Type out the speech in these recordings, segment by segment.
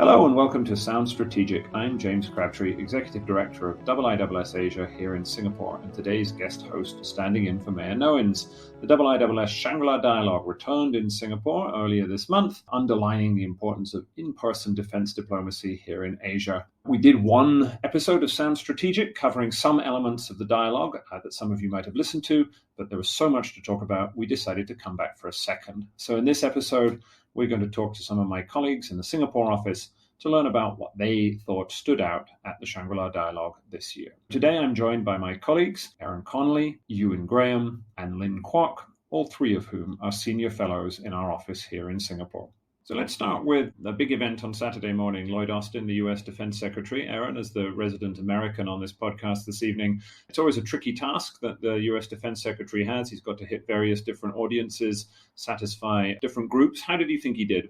Hello and welcome to Sound Strategic. I'm James Crabtree, Executive Director of IISS Asia here in Singapore, and today's guest host standing in for Mayor Noens. The IISS Shangri-La Dialogue returned in Singapore earlier this month, underlining the importance of in-person defense diplomacy here in Asia. We did one episode of Sound Strategic covering some elements of the dialogue that some of you might have listened to, but there was so much to talk about, we decided to come back for a second. So in this episode, we're going to talk to some of my colleagues in the Singapore office to learn about what they thought stood out at the Shangri-La Dialogue this year. Today, I'm joined by my colleagues, Connelly, Euan, and Lynn Kuok, all three of whom are senior fellows in our office here in Singapore. So let's start with the big event on Saturday morning. Lloyd Austin, the US Defense Secretary. Aaron, as the resident American on this podcast this evening, it's always a tricky task that the US Defense Secretary has. He's got to hit various different audiences, satisfy different groups. How did you think he did?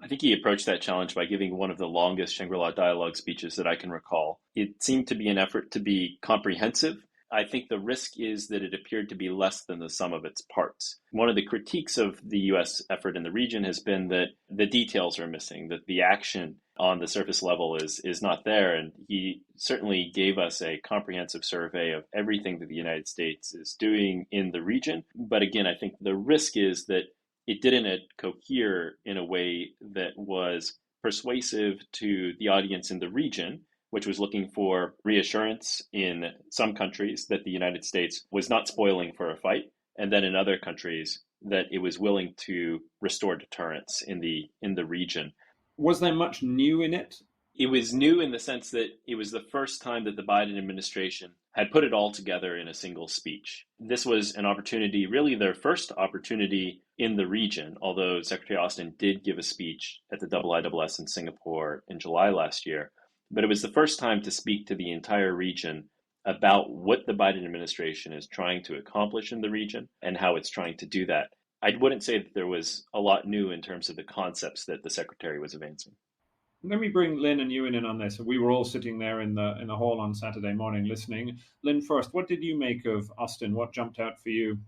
I think he approached that challenge by giving one of the longest Shangri-La Dialogue speeches that I can recall. It seemed to be an effort to be comprehensive. I think the risk is that it appeared to be less than the sum of its parts. One of the critiques of the U.S. effort in the region has been that the details are missing, that the action on the surface level is not there. And he certainly gave us a comprehensive survey of everything that the United States is doing in the region. But again, I think the risk is that it didn't cohere in a way that was persuasive to the audience in the region, which was looking for reassurance in some countries that the United States was not spoiling for a fight, and then in other countries that it was willing to restore deterrence in the region. Was there much new in it? It was new in the sense that it was the first time that the Biden administration had put it all together in a single speech. This was an opportunity, really their first opportunity in the region, although Secretary Austin did give a speech at the IISS in Singapore in July last year. But it was the first time to speak to the entire region about what the Biden administration is trying to accomplish in the region and how it's trying to do that. I wouldn't say that there was a lot new in terms of the concepts that the secretary was advancing. Let me bring Lynn and Euan in on this. We were all sitting there in the hall on Saturday morning listening. Lynn, first, what did you make of Austin? What jumped out for you?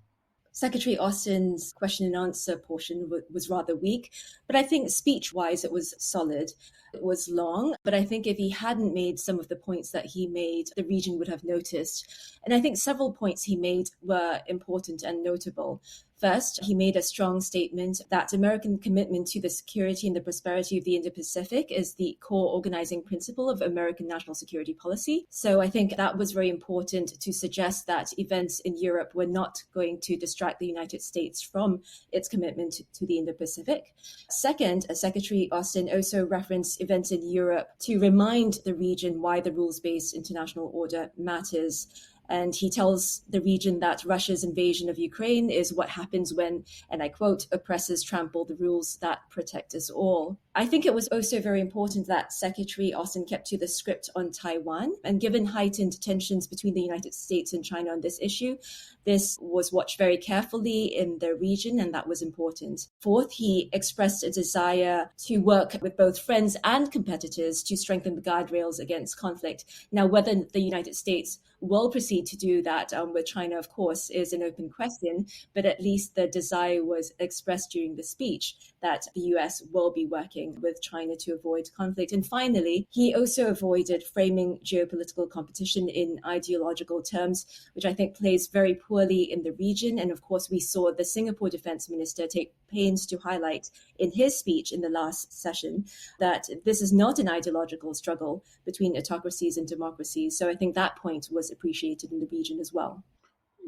Secretary Austin's question and answer portion was rather weak, but I think speech-wise it was solid. It was long, but I think if he hadn't made some of the points that he made, the region would have noticed. And I think several points he made were important and notable. First, he made a strong statement that American commitment to the security and the prosperity of the Indo-Pacific is the core organizing principle of American national security policy. So I think that was very important to suggest that events in Europe were not going to distract the United States from its commitment to the Indo-Pacific. Second, Secretary Austin also referenced events in Europe to remind the region why the rules-based international order matters. And he tells the region that Russia's invasion of Ukraine is what happens when, and I quote, oppressors trample the rules that protect us all. I think it was also very important that Secretary Austin kept to the script on Taiwan. And given heightened tensions between the United States and China on this issue, this was watched very carefully in the region, and that was important. Fourth, he expressed a desire to work with both friends and competitors to strengthen the guardrails against conflict. Now, whether the United States will proceed to do that with China, of course, is an open question, but at least the desire was expressed during the speech that the US will be working with China to avoid conflict. And finally, he also avoided framing geopolitical competition in ideological terms, which I think plays very poorly in the region. And of course, we saw the Singapore Defense Minister take pains to highlight in his speech in the last session that this is not an ideological struggle between autocracies and democracies. So I think that point was appreciated in the region as well.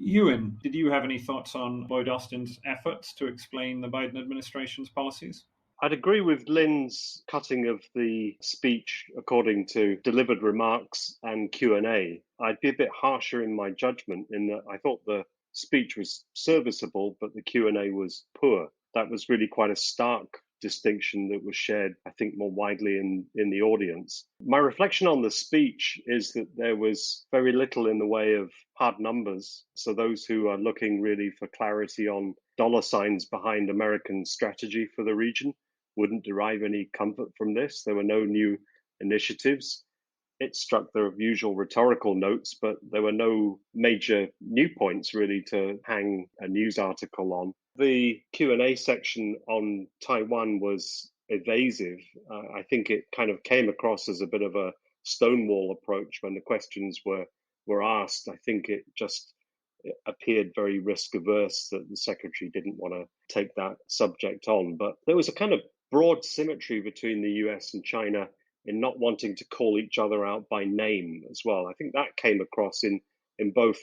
Euan, did you have any thoughts on Lloyd Austin's efforts to explain the Biden administration's policies? I'd agree with Lynn's cutting of the speech according to delivered remarks and Q&A. I'd be a bit harsher in my judgment in that I thought the speech was serviceable, but the Q&A was poor. That was really quite a stark distinction that was shared, I think, more widely in the audience. My reflection on the speech is that there was very little in the way of hard numbers. So those who are looking really for clarity on dollar signs behind American strategy for the region wouldn't derive any comfort from this. There were no new initiatives. It struck the usual rhetorical notes, but there were no major new points really to hang a news article on. The Q&A section on Taiwan was evasive. I think it kind of came across as a bit of a stonewall approach when the questions were asked. I think it appeared very risk averse that the secretary didn't want to take that subject on. But there was a kind of broad symmetry between the US and China in not wanting to call each other out by name as well. I think that came across in both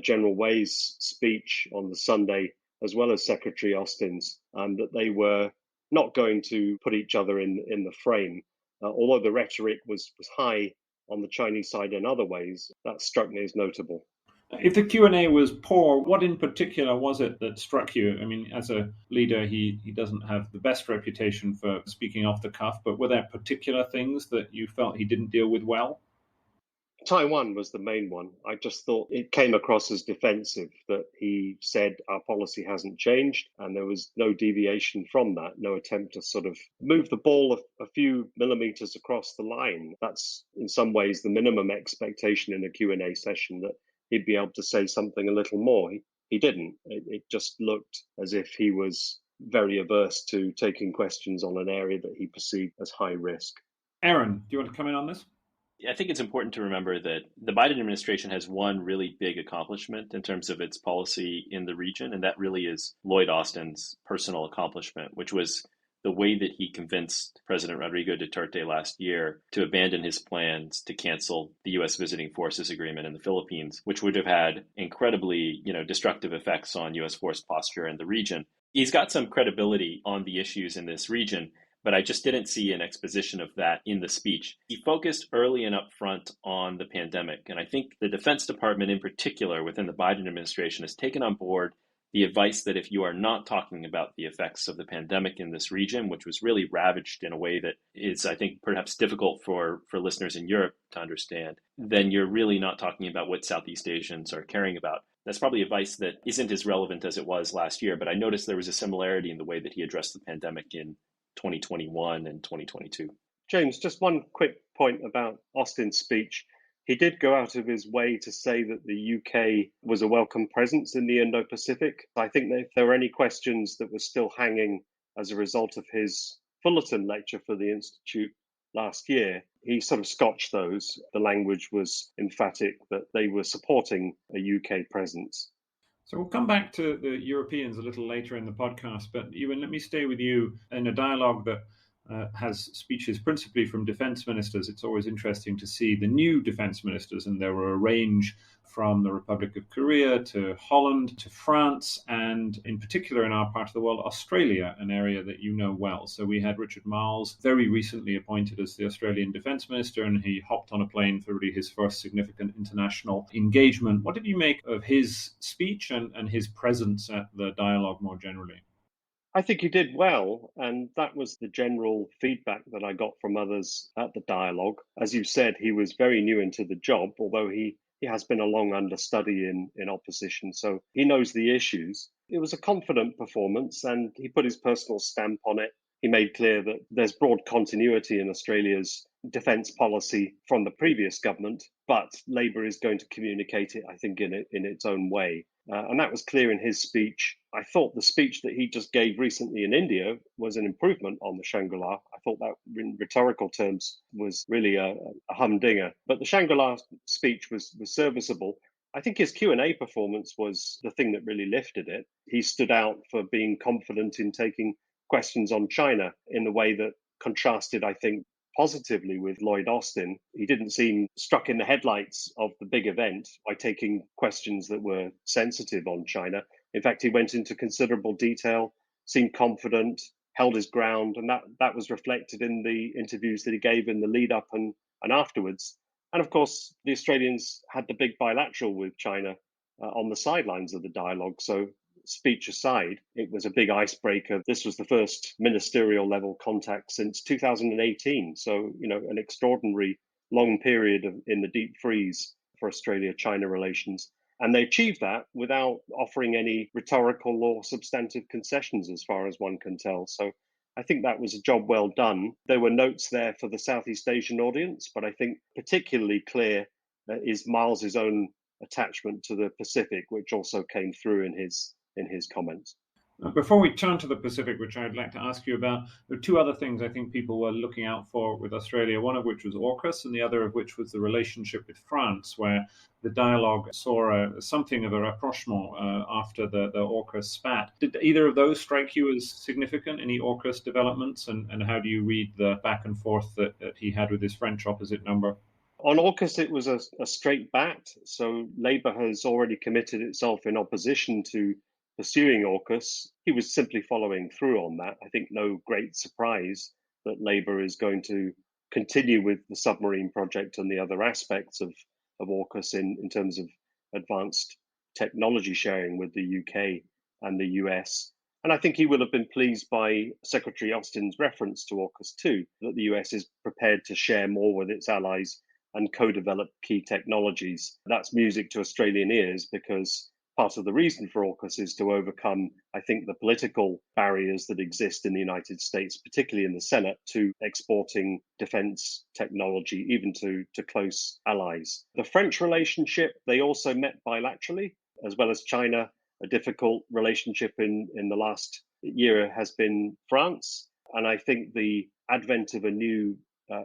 General Wei's speech on the Sunday as well as Secretary Austin's, that they were not going to put each other in the frame. Although the rhetoric was high on the Chinese side in other ways, that struck me as notable. If the Q&A was poor, what in particular was it that struck you? I mean, as a leader, he doesn't have the best reputation for speaking off the cuff, but were there particular things that you felt he didn't deal with well? Taiwan was the main one. I just thought it came across as defensive, that he said our policy hasn't changed, and there was no deviation from that, no attempt to sort of move the ball a few millimeters across the line. That's in some ways the minimum expectation in a Q&A session, that he'd be able to say something a little more. He didn't. It just looked as if he was very averse to taking questions on an area that he perceived as high risk. Aaron, do you want to come in on this? I think it's important to remember that the Biden administration has one really big accomplishment in terms of its policy in the region, and that really is Lloyd Austin's personal accomplishment, which was the way that he convinced President Rodrigo Duterte last year to abandon his plans to cancel the U.S. visiting forces agreement in the Philippines, which would have had incredibly, destructive effects on U.S. force posture in the region. He's got some credibility on the issues in this region, but I just didn't see an exposition of that in the speech. He focused early and upfront on the pandemic, and I think the Defense Department in particular within the Biden administration has taken on board the advice that if you are not talking about the effects of the pandemic in this region, which was really ravaged in a way that is, I think, perhaps difficult for listeners in Europe to understand, then you're really not talking about what Southeast Asians are caring about. That's probably advice that isn't as relevant as it was last year, but I noticed there was a similarity in the way that he addressed the pandemic in 2021 and 2022. James, just one quick point about Austin's speech. He did go out of his way to say that the UK was a welcome presence in the Indo-Pacific. I think that if there were any questions that were still hanging as a result of his Fullerton lecture for the Institute last year, he sort of scotched those. The language was emphatic that they were supporting a UK presence. So we'll come back to the Europeans a little later in the podcast, but Euan, let me stay with you in a dialogue that has speeches principally from defense ministers. It's always interesting to see the new defense ministers, and there were a range from the Republic of Korea to Holland to France, and in particular in our part of the world, Australia, an area that you know well. So we had Richard Marles very recently appointed as the Australian Defence Minister, and he hopped on a plane for really his first significant international engagement. What did you make of his speech and his presence at the dialogue more generally? I think he did well, and that was the general feedback that I got from others at the dialogue. As you said, he was very new into the job, although he has been a long understudy in opposition, so he knows the issues. It was a confident performance, and he put his personal stamp on it. He made clear that there's broad continuity in Australia's defence policy from the previous government, but Labour is going to communicate it, I think, in its own way. And that was clear in his speech. I thought the speech that he just gave recently in India was an improvement on the Shangri-La. I thought that in rhetorical terms was really a humdinger. But the Shangri-La speech was serviceable. I think his Q&A performance was the thing that really lifted it. He stood out for being confident in taking questions on China in a way that contrasted, I think, positively with Lloyd Austin. He didn't seem struck in the headlights of the big event by taking questions that were sensitive on China. In fact, he went into considerable detail, seemed confident, held his ground, and that was reflected in the interviews that he gave in the lead up and afterwards. And of course, the Australians had the big bilateral with China on the sidelines of the dialogue. So speech aside, it was a big icebreaker. This was the first ministerial level contact since 2018. So, an extraordinary long period in the deep freeze for Australia-China relations. And they achieved that without offering any rhetorical or substantive concessions, as far as one can tell. So I think that was a job well done. There were notes there for the Southeast Asian audience, but I think particularly clear is Miles's own attachment to the Pacific, which also came through in his comments. Before we turn to the Pacific, which I'd like to ask you about, there are two other things I think people were looking out for with Australia, one of which was AUKUS and the other of which was the relationship with France, where the dialogue saw something of a rapprochement after the AUKUS spat. Did either of those strike you as significant, any AUKUS developments, and how do you read the back and forth that he had with his French opposite number? On AUKUS, it was a straight bat. So Labour has already committed itself in opposition to pursuing AUKUS. He was simply following through on that. I think no great surprise that Labour is going to continue with the submarine project and the other aspects of AUKUS in terms of advanced technology sharing with the UK and the US. And I think he will have been pleased by Secretary Austin's reference to AUKUS too, that the US is prepared to share more with its allies and co-develop key technologies. That's music to Australian ears because part of the reason for AUKUS is to overcome, I think, the political barriers that exist in the United States, particularly in the Senate, to exporting defense technology, even to close allies. The French relationship, they also met bilaterally, as well as China. A difficult relationship in the last year has been France. And I think the advent of a new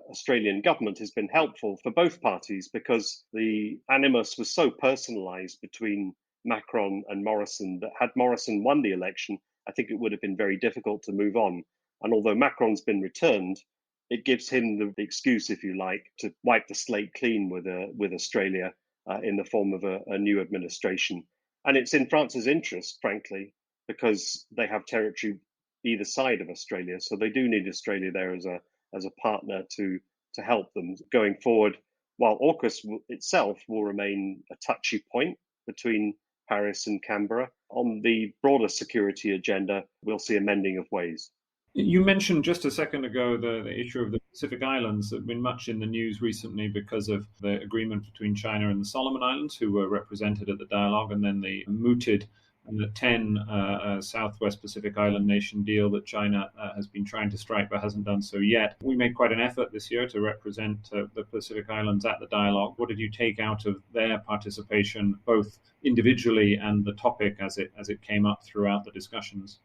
Australian government has been helpful for both parties because the animus was so personalised between Macron and Morrison that had Morrison won the election, I think it would have been very difficult to move on. And although Macron's been returned, it gives him the excuse, if you like, to wipe the slate clean with Australia in the form of a new administration. And it's in France's interest, frankly, because they have territory either side of Australia. So they do need Australia there as a partner to help them going forward, while AUKUS itself will remain a touchy point between Paris and Canberra. On the broader security agenda, we'll see a mending of ways. You mentioned just a second ago the issue of the Pacific Islands that have been much in the news recently because of the agreement between China and the Solomon Islands, who were represented at the dialogue, and then the mooted and the 10 Southwest Pacific Island nation deal that China has been trying to strike but hasn't done so yet. We made quite an effort this year to represent the Pacific Islands at the dialogue. What did you take out of their participation, both individually and the topic as it came up throughout the discussions?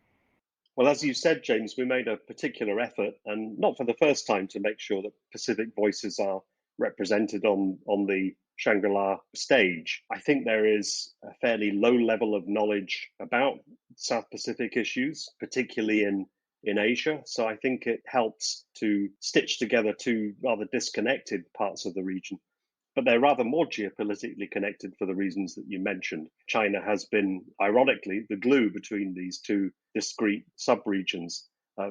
Well, as you said, James, we made a particular effort, and not for the first time, to make sure that Pacific voices are represented on the Shangri-La stage. I think there is a fairly low level of knowledge about South Pacific issues, particularly in Asia. So I think it helps to stitch together two rather disconnected parts of the region. But they're rather more geopolitically connected for the reasons that you mentioned. China has been, ironically, the glue between these two discrete subregions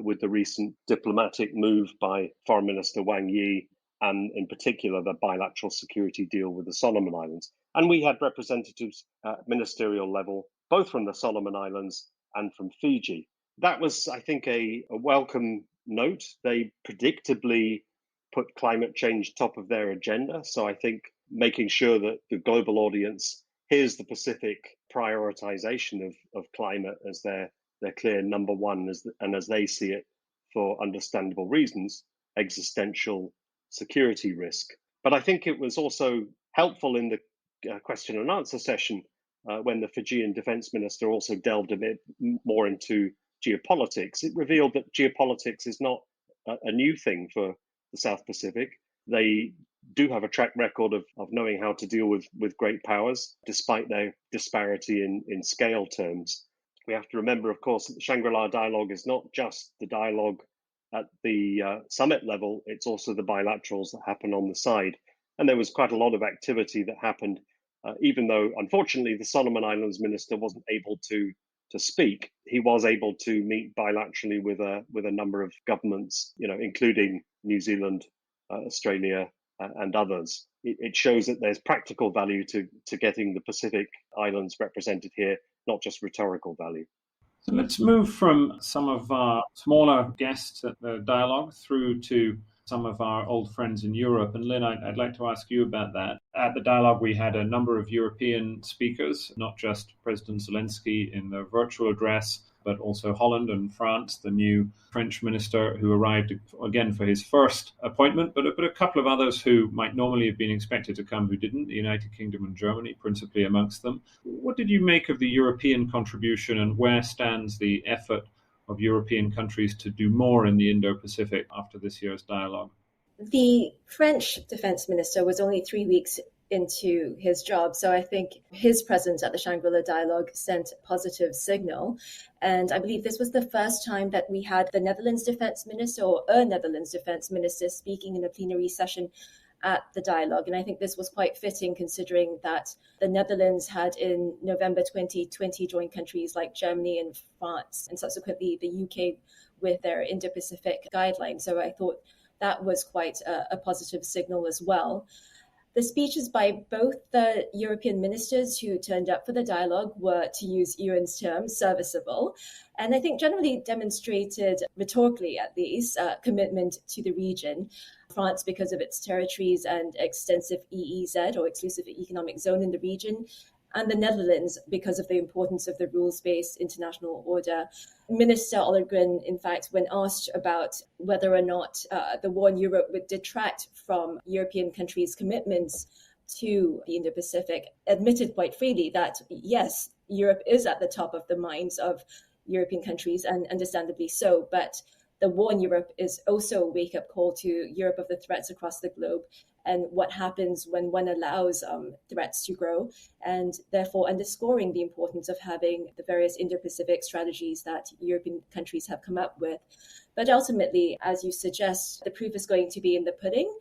with the recent diplomatic move by Foreign Minister Wang Yi, and in particular, the bilateral security deal with the Solomon Islands. And we had representatives at ministerial level, both from the Solomon Islands and from Fiji. That was, I think, a welcome note. They predictably put climate change top of their agenda. So I think making sure that the global audience hears the Pacific prioritization of climate as their clear number one, and as they see it, for understandable reasons, existential security risk. But I think it was also helpful in the question and answer session when the Fijian defense minister also delved a bit more into geopolitics. It revealed that geopolitics is not a new thing for the South Pacific. They do have a track record of knowing how to deal with great powers, despite their disparity in scale terms. We have to remember, of course, that the Shangri-La Dialogue is not just the dialogue at the summit level, it's also the bilaterals that happen on the side. And there was quite a lot of activity that happened, even though, unfortunately, the Solomon Islands minister wasn't able to speak. He was able to meet bilaterally with a number of governments, including New Zealand, Australia, and others. It shows that there's practical value to getting the Pacific Islands represented here, not just rhetorical value. So let's move from some of our smaller guests at the dialogue through to some of our old friends in Europe. And Lynn, I'd like to ask you about that. At the dialogue, we had a number of European speakers, not just President Zelensky in the virtual address, but also Holland and France, the new French minister who arrived again for his first appointment, but a couple of others who might normally have been expected to come who didn't, the United Kingdom and Germany principally amongst them. What did you make of the European contribution, and where stands the effort of European countries to do more in the Indo-Pacific after this year's dialogue? The French defense minister was only 3 weeks into his job, so I think his presence at the Shangri-La Dialogue sent a positive signal. And I believe this was the first time that we had the Netherlands defense minister or a Netherlands defense minister speaking in a plenary session at the dialogue. And I think this was quite fitting considering that the Netherlands had in November 2020 joined countries like Germany and France, and subsequently the UK with their Indo-Pacific guidelines. So I thought that was quite a positive signal as well. The speeches by both the European ministers who turned up for the dialogue were, to use Euan's term, serviceable, and I think generally demonstrated, rhetorically at least, commitment to the region. France, because of its territories and extensive EEZ, or exclusive economic zone in the region, and the Netherlands, because of the importance of the rules-based international order. Minister Ollongren, in fact, when asked about whether or not the war in Europe would detract from European countries' commitments to the Indo-Pacific, admitted quite freely that, yes, Europe is at the top of the minds of European countries, and understandably so, but the war in Europe is also a wake-up call to Europe of the threats across the globe and what happens when one allows threats to grow, and therefore underscoring the importance of having the various Indo-Pacific strategies that European countries have come up with. But ultimately, as you suggest, the proof is going to be in the pudding.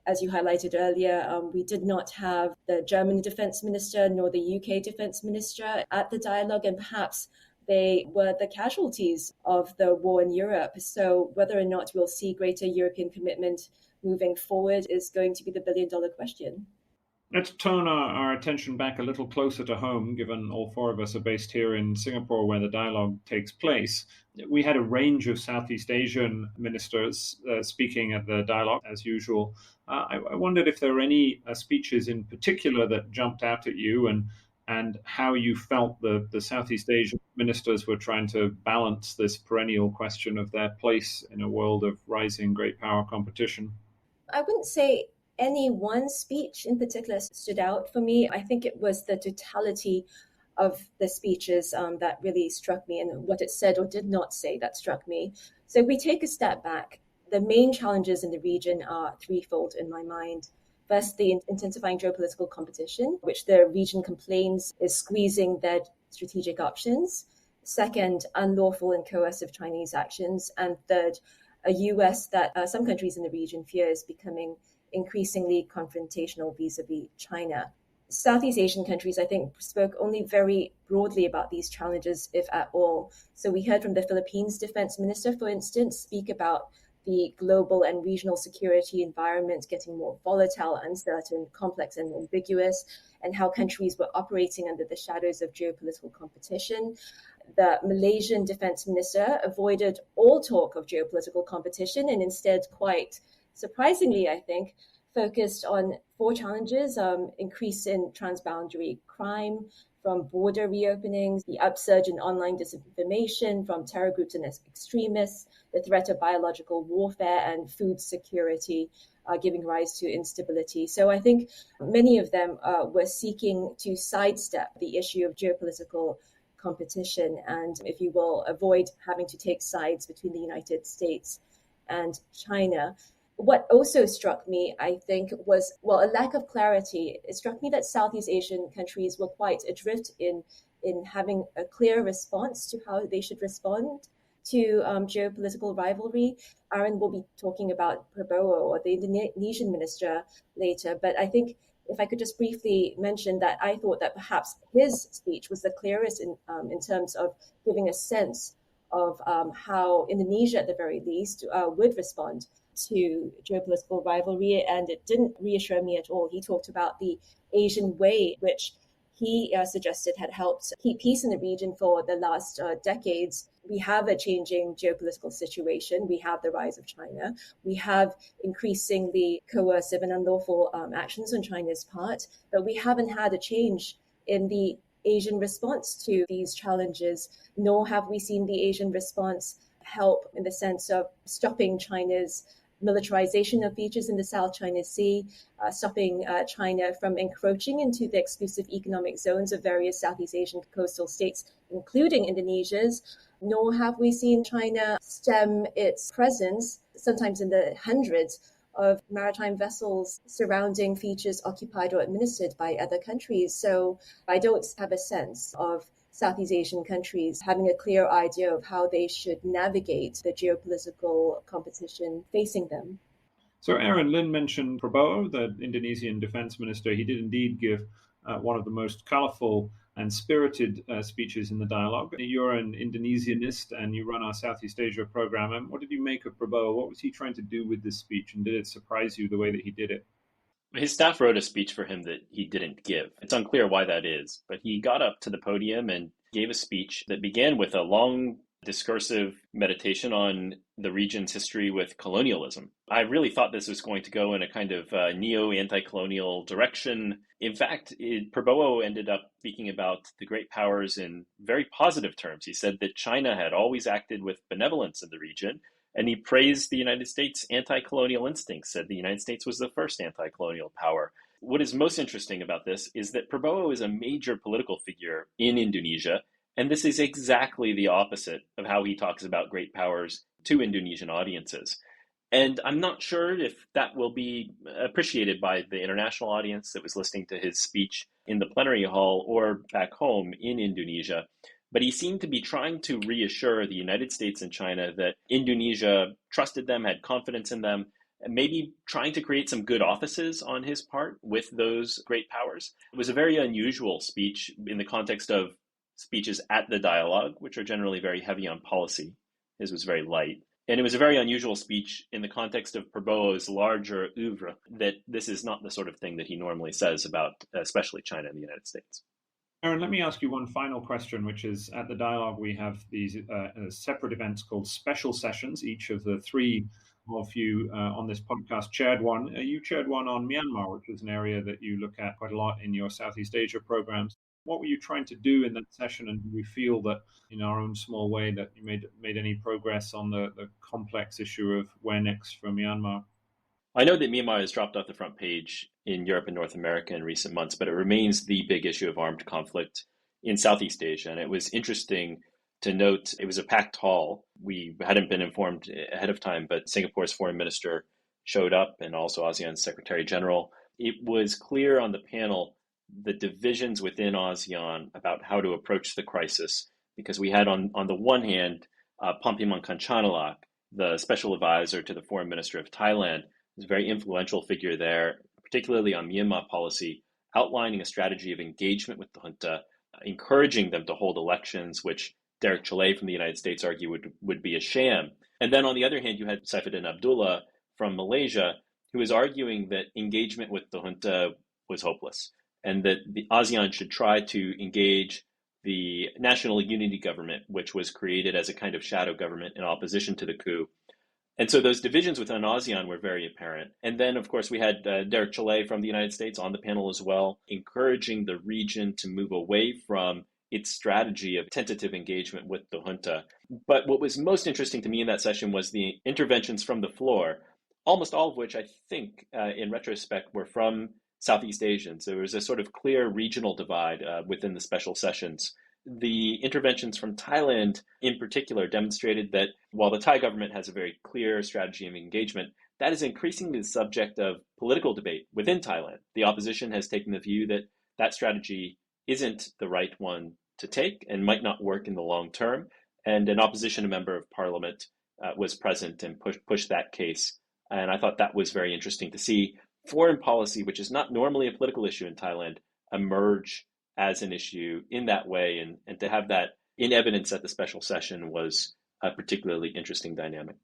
As you highlighted earlier, we did not have the German defense minister nor the UK defense minister at the dialogue, and perhaps they were the casualties of the war in Europe. So whether or not we'll see greater European commitment moving forward is going to be the billion-dollar question. Let's turn our attention back a little closer to home, given all four of us are based here in Singapore, where the dialogue takes place. We had a range of Southeast Asian ministers speaking at the dialogue, as usual. I wondered if there were any speeches in particular that jumped out at you, and how you felt the Southeast Asian ministers were trying to balance this perennial question of their place in a world of rising great power competition. I wouldn't say any one speech in particular stood out for me. I think it was the totality of the speeches that really struck me, and what it said or did not say that struck me. So if we take a step back, the main challenges in the region are threefold in my mind. First, the intensifying geopolitical competition, which the region complains is squeezing their strategic options. Second, unlawful and coercive Chinese actions. And third, a US that some countries in the region fear is becoming increasingly confrontational vis-a-vis China. Southeast Asian countries, I think, spoke only very broadly about these challenges, if at all. So we heard from the Philippines defense minister, for instance, speak about the global and regional security environment getting more volatile, uncertain, complex, and ambiguous, and how countries were operating under the shadows of geopolitical competition. The Malaysian defense minister avoided all talk of geopolitical competition and instead, quite surprisingly, I think, focused on four challenges: increase in transboundary crime, from border reopenings, the upsurge in online disinformation from terror groups and extremists, the threat of biological warfare, and food security giving rise to instability. So I think many of them were seeking to sidestep the issue of geopolitical competition and, if you will, avoid having to take sides between the United States and China. What also struck me, I think, was, a lack of clarity. It struck me that Southeast Asian countries were quite adrift in having a clear response to how they should respond to geopolitical rivalry. Aaron will be talking about Prabowo, or the Indonesian minister, later. But I think if I could just briefly mention that I thought that perhaps his speech was the clearest in terms of giving a sense of how Indonesia, at the very least, would respond to geopolitical rivalry, and it didn't reassure me at all. He talked about the Asian way, which he suggested had helped keep peace in the region for the last decades. We have a changing geopolitical situation. We have the rise of China. We have increasingly coercive and unlawful actions on China's part, but we haven't had a change in the Asian response to these challenges, nor have we seen the Asian response help in the sense of stopping China's militarization of beaches in the South China Sea, stopping China from encroaching into the exclusive economic zones of various Southeast Asian coastal states, including Indonesia's, nor have we seen China stem its presence, sometimes in the hundreds, of maritime vessels surrounding features occupied or administered by other countries. So I don't have a sense of Southeast Asian countries having a clear idea of how they should navigate the geopolitical competition facing them. So, Aaron, Lynn mentioned Prabowo, the Indonesian defense minister. He did indeed give one of the most colorful and spirited speeches in the dialogue. You're an Indonesianist and you run our Southeast Asia program. And what did you make of Prabowo? What was he trying to do with this speech? And did it surprise you the way that he did it? His staff wrote a speech for him that he didn't give. It's unclear why that is, but he got up to the podium and gave a speech that began with a long discursive meditation on the region's history with colonialism. I really thought this was going to go in a kind of neo-anti-colonial direction. In fact, Prabowo ended up speaking about the great powers in very positive terms. He said that China had always acted with benevolence in the region, and he praised the United States' anti-colonial instincts, said the United States was the first anti-colonial power. What is most interesting about this is that Prabowo is a major political figure in Indonesia, and this is exactly the opposite of how he talks about great powers to Indonesian audiences. And I'm not sure if that will be appreciated by the international audience that was listening to his speech in the plenary hall or back home in Indonesia. But he seemed to be trying to reassure the United States and China that Indonesia trusted them, had confidence in them, and maybe trying to create some good offices on his part with those great powers. It was a very unusual speech in the context of speeches at the dialogue, which are generally very heavy on policy. His was very light. And it was a very unusual speech in the context of Prabowo's larger oeuvre, that this is not the sort of thing that he normally says about especially China and the United States. Aaron, let me ask you one final question, which is at the dialogue, we have these separate events called special sessions. Each of the three of you on this podcast chaired one. You chaired one on Myanmar, which is an area that you look at quite a lot in your Southeast Asia programs. What were you trying to do in that session? And do we feel that in our own small way that you made any progress on the complex issue of where next for Myanmar? I know that Myanmar has dropped off the front page in Europe and North America in recent months, but it remains the big issue of armed conflict in Southeast Asia. And it was interesting to note it was a packed hall. We hadn't been informed ahead of time, but Singapore's foreign minister showed up and also ASEAN's Secretary General. It was clear on the panel the divisions within ASEAN about how to approach the crisis, because we had on the one hand, Pampiman Kanchanalak, the special advisor to the foreign minister of Thailand, was a very influential figure there, particularly on Myanmar policy, outlining a strategy of engagement with the junta, encouraging them to hold elections, which Derek Chollet from the United States argued would be a sham. And then on the other hand, you had Saifuddin Abdullah from Malaysia, who was arguing that engagement with the junta was hopeless, and that the ASEAN should try to engage the National Unity Government, which was created as a kind of shadow government in opposition to the coup. And so those divisions within ASEAN were very apparent. And then, of course, we had Derek Chollet from the United States on the panel as well, encouraging the region to move away from its strategy of tentative engagement with the junta. But what was most interesting to me in that session was the interventions from the floor, almost all of which I think, in retrospect, were from Southeast Asians. There was a sort of clear regional divide within the special sessions. The interventions from Thailand in particular demonstrated that while the Thai government has a very clear strategy of engagement, that is increasingly the subject of political debate within Thailand. The opposition has taken the view that that strategy isn't the right one to take and might not work in the long term. And an opposition member of parliament was present and pushed that case. And I thought that was very interesting to see foreign policy, which is not normally a political issue in Thailand, emerge as an issue in that way. And to have that in evidence at the special session was a particularly interesting dynamic.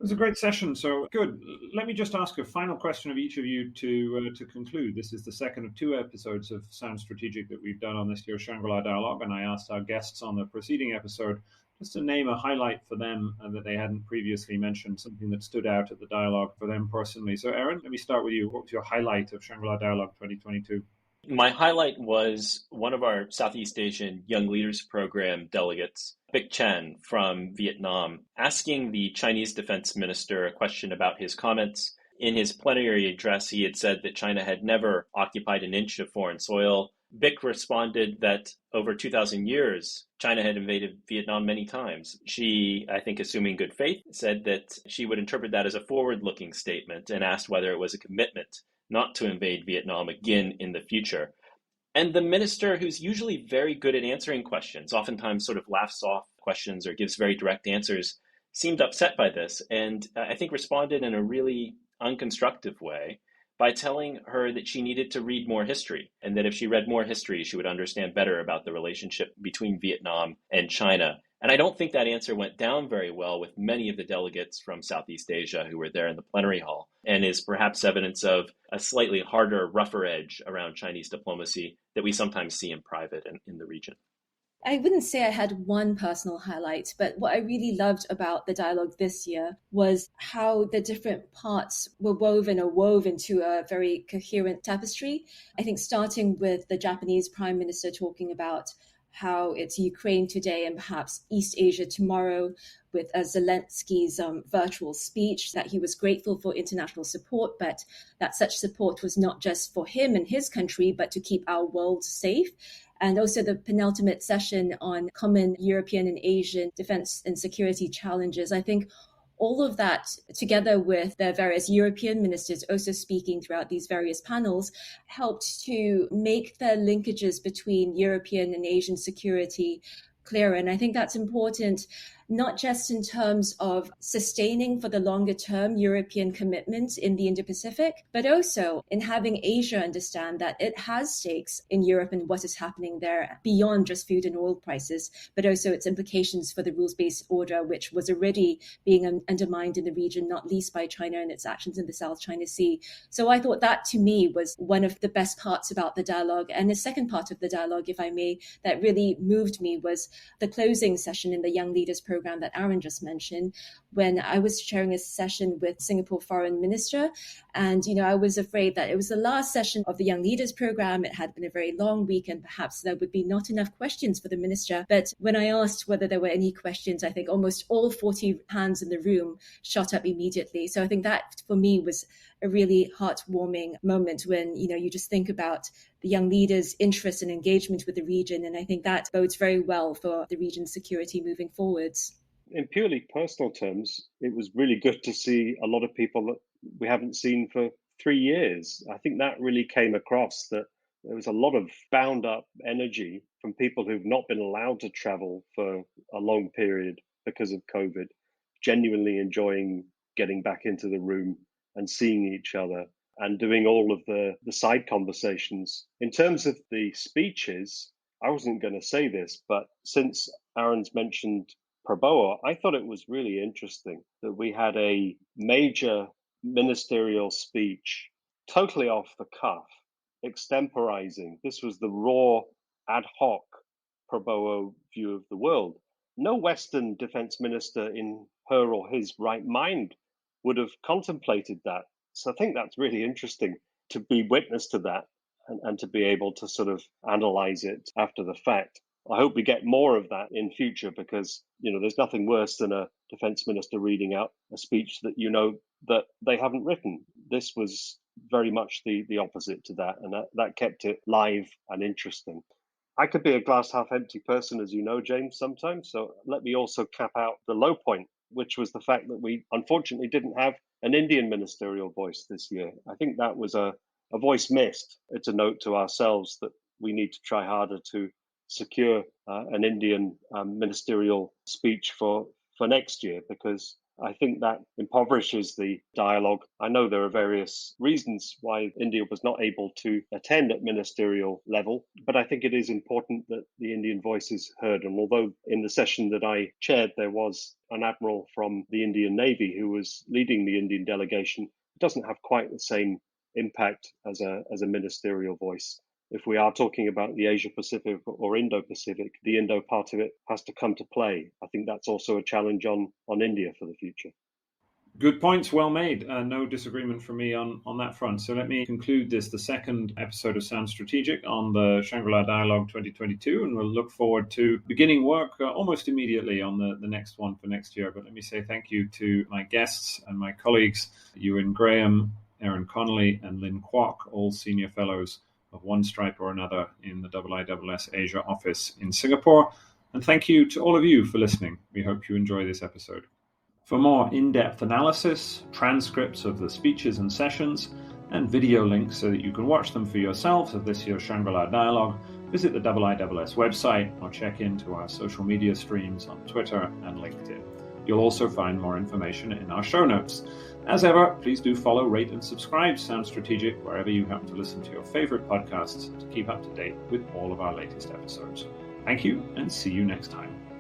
It was a great session. So good. Let me just ask a final question of each of you to conclude. This is the second of two episodes of Sound Strategic that we've done on this year's Shangri-La Dialogue. And I asked our guests on the preceding episode just to name a highlight for them that they hadn't previously mentioned, something that stood out at the dialogue for them personally. So Aaron, let me start with you. What was your highlight of Shangri-La Dialogue 2022? My highlight was one of our Southeast Asian Young Leaders Program delegates, Vic Chen from Vietnam, asking the Chinese defense minister a question about his comments. In his plenary address, he had said that China had never occupied an inch of foreign soil. Vic responded that over 2,000 years, China had invaded Vietnam many times. She, I think assuming good faith, said that she would interpret that as a forward-looking statement and asked whether it was a commitment not to invade Vietnam again in the future. And the minister, who's usually very good at answering questions, oftentimes sort of laughs off questions or gives very direct answers, seemed upset by this and I think responded in a really unconstructive way by telling her that she needed to read more history and that if she read more history, she would understand better about the relationship between Vietnam and China. And I don't think that answer went down very well with many of the delegates from Southeast Asia who were there in the plenary hall and is perhaps evidence of a slightly harder, rougher edge around Chinese diplomacy that we sometimes see in private and in the region. I wouldn't say I had one personal highlight, but what I really loved about the dialogue this year was how the different parts were wove into a very coherent tapestry. I think starting with the Japanese Prime Minister talking about how it's Ukraine today and perhaps East Asia tomorrow, with Zelensky's virtual speech, that he was grateful for international support, but that such support was not just for him and his country, but to keep our world safe. And also the penultimate session on common European and Asian defense and security challenges. I think all of that, together with the various European ministers also speaking throughout these various panels, helped to make the linkages between European and Asian security clearer. And I think that's important, not just in terms of sustaining for the longer term European commitment in the Indo-Pacific, but also in having Asia understand that it has stakes in Europe and what is happening there beyond just food and oil prices, but also its implications for the rules-based order, which was already being undermined in the region, not least by China and its actions in the South China Sea. So I thought that, to me, was one of the best parts about the dialogue. And the second part of the dialogue, if I may, that really moved me was the closing session in the Young Leaders Program that Aaron just mentioned, when I was sharing a session with Singapore Foreign Minister. And, I was afraid that it was the last session of the Young Leaders Program. It had been a very long week and perhaps there would be not enough questions for the minister. But when I asked whether there were any questions, I think almost all 40 hands in the room shot up immediately. So I think that for me was a really heartwarming moment when, you just think about the young leaders' interest and engagement with the region. And I think that bodes very well for the region's security moving forwards. In purely personal terms, it was really good to see a lot of people that we haven't seen for 3 years. I think that really came across, that there was a lot of bound up energy from people who've not been allowed to travel for a long period because of COVID, genuinely enjoying getting back into the room and seeing each other and doing all of the side conversations. In terms of the speeches, I wasn't going to say this, but since Aaron's mentioned Prabowo, I thought it was really interesting that we had a major ministerial speech totally off the cuff, extemporizing. This was the raw, ad hoc Prabowo view of the world. No Western defense minister in her or his right mind would have contemplated that. So I think that's really interesting to be witness to that and to be able to sort of analyze it after the fact. I hope we get more of that in future because, there's nothing worse than a defense minister reading out a speech that that they haven't written. This was very much the opposite to that, and that kept it live and interesting. I could be a glass half empty person, as you know, James, sometimes. So let me also cap out the low point, which was the fact that we unfortunately didn't have an Indian ministerial voice this year. I think that was a voice missed. It's a note to ourselves that we need to try harder to secure an Indian ministerial speech for next year, because I think that impoverishes the dialogue. I know there are various reasons why India was not able to attend at ministerial level, but I think it is important that the Indian voice is heard. And although in the session that I chaired, there was an admiral from the Indian Navy who was leading the Indian delegation, it doesn't have quite the same impact as a ministerial voice. If we are talking about the Asia Pacific or Indo-Pacific, the Indo part of it has to come to play. I think that's also a challenge on India for the future. Good points, well made. No disagreement from me on that front. So let me conclude the second episode of Sound Strategic on the Shangri-La Dialogue 2022, and we'll look forward to beginning work almost immediately on the next one for next year. But let me say thank you to my guests and my colleagues, Euan Graham, Aaron Connelly, and Lynn Kuok, all senior fellows of one stripe or another in the IISS Asia office in Singapore. And thank you to all of you for listening. We hope you enjoy this episode. For more in-depth analysis, transcripts of the speeches and sessions, and video links so that you can watch them for yourselves of this year's Shangri-La Dialogue, visit the IISS website or check into our social media streams on Twitter and LinkedIn. You'll also find more information in our show notes. As ever, please do follow, rate, and subscribe Sound Strategic wherever you happen to listen to your favorite podcasts to keep up to date with all of our latest episodes. Thank you, and see you next time.